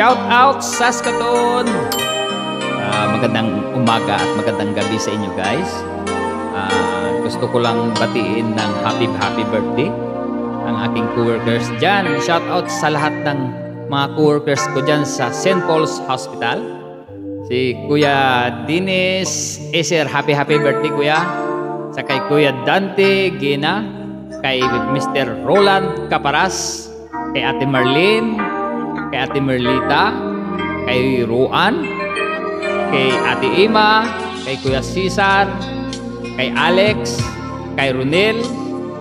Shout out Saskatoon! Magandang umaga at magandang gabi sa inyo guys. Gusto ko lang batiin ng happy birthday ang aking coworkers dyan. Shout out sa lahat ng mga coworkers ko dyan sa St. Paul's Hospital. Si Kuya Dennis Eser, happy birthday kuya. Sa kay Kuya Dante Gina, kay Mr. Roland Caparas, kay Ate Marlene, kay Ate Merlita, kay Ruan, kay Ate Ima, kay Kuya Cesar, kay Alex, kay Ronel,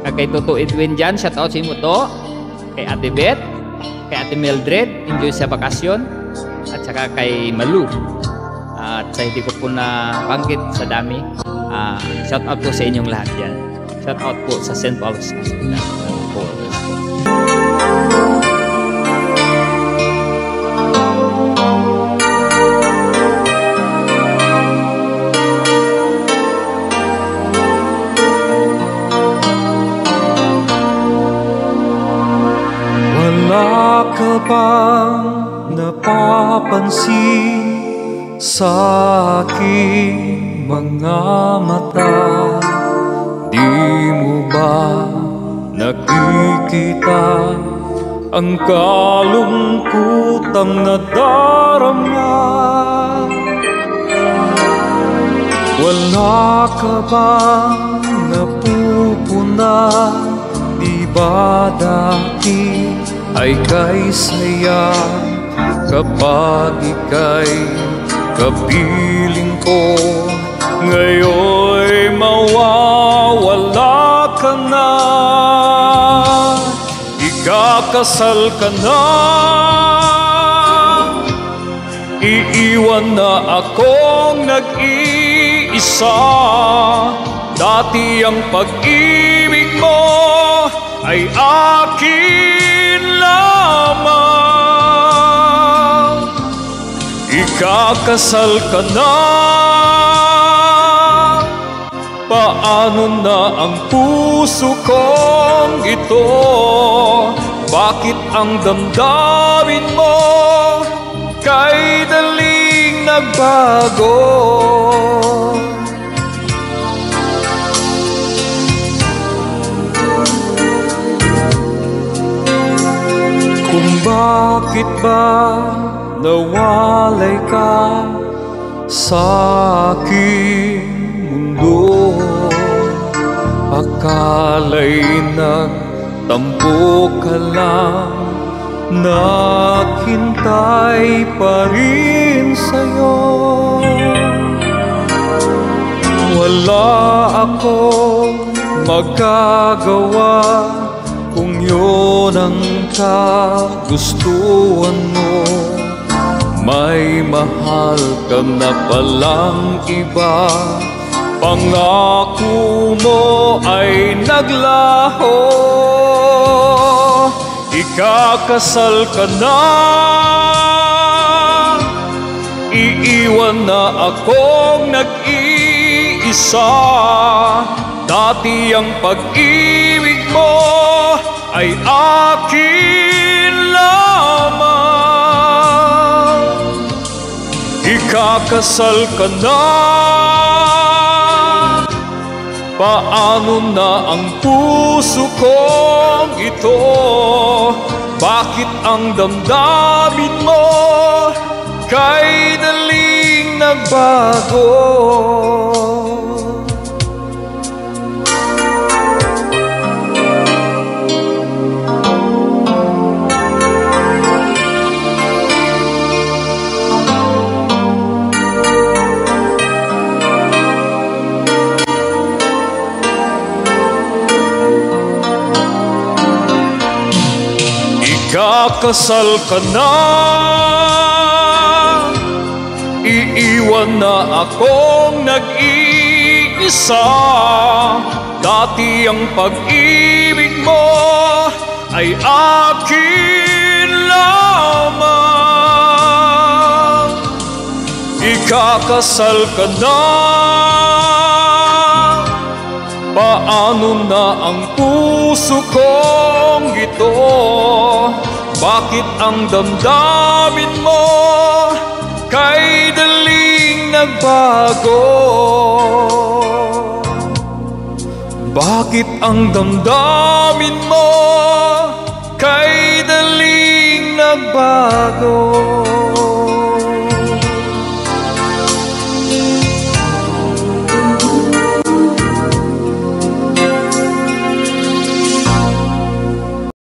kay Toto Edwin dyan, shout out sa inyo to, kay Ate Beth, kay Ate Mildred, enjoy sa bakasyon, at saka kay Malu. At sa hindi ko po na banggit sa dami, shout out po sa inyong lahat dyan. Shout out po sa St. Paul's Hospital. Wala ka bang napapansin sa aking mga mata? Di mo ba nakikita ang kalungkutang nadarama? Wala ka bang napupuna? Di ba dati ay kay saya kapag ika'y kapiling ko? Ngayon'y mawawala ka na, ikakasal ka na, iiwan na akong nag-iisa. Dati ang pag-ibig mo ay akin lamang, ikakasal ka na. Paano na ang puso kong ito? Bakit ang damdamin mo kay daling nagbago? Kung bakit ba nawalay ka sa aking mundo? Akala'y nagtampo ka lang, naghintay pa rin sa'yo. Wala akong magagawa kung yun ang kagustuhan mo. May mahal ka na palang iba, pangako mo ay naglaho. Ikakasal ka na, iiwan na akong nag-iisa. Dati ang pag-ibig mo ay akin lamang, ikakasal ka na. Paano na ang puso kong ito? Bakit ang damdamin mo kay daling nagbago? Ikakasal ka na, iiwan na akong nag-iisa. Dati ang pag-ibig mo ay akin lamang, ikakasal ka na. Paano na ang puso kong ito? Bakit ang damdamin mo kay daling nagbago? Bakit ang damdamin mo kay daling nagbago?